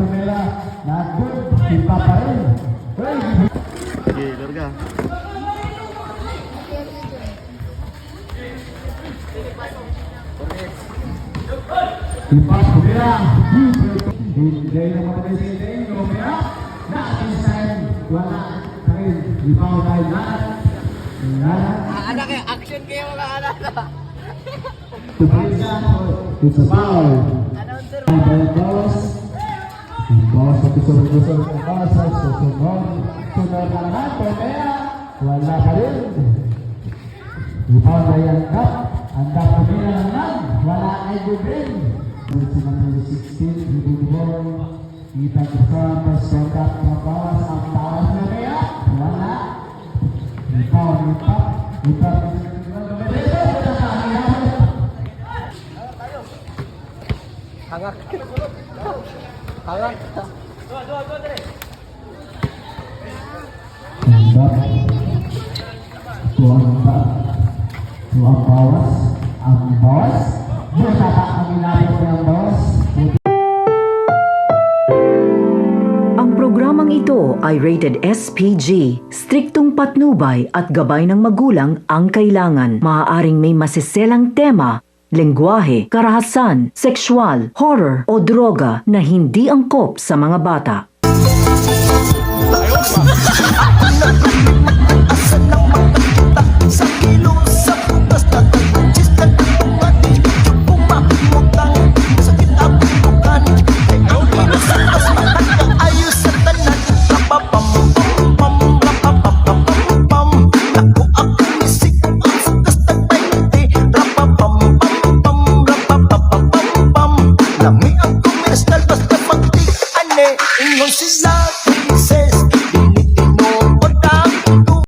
Pumela. Not good. Ipa pa rin. Sige, larga. Ipa Pumela. Hindi na matagay sa itin. Pumela. Natin sign. Wala. Karin. Ipa o tayo lahat. Anak kayo, action kayo mga anak. Tupisa. It's a foul. Announcer Ang Beltos. Boss at isunod-usunod ng basa. Sunod na naman. Pumela. Wala pa rin. Ipa o tayo ang cup. Ang cup Pumela naman. Wala ay good rin. Versi number 16, Hiding Boy. Kita kita bersodak membawa sampai Pumela. Wala. Ipa. hangak. Hangak. Tuang bawas, ang bawas. Berkata kami namin yang bawas. Ang programang ito ay rated SPG. Striktong patnubay at gabay ng magulang ang kailangan. Maaaring may masiselang tema, lengguwahe, karahasan, sexual, horror o droga na hindi angkop sa mga bata. Lami ang komersyal basta magtik ane ingon sila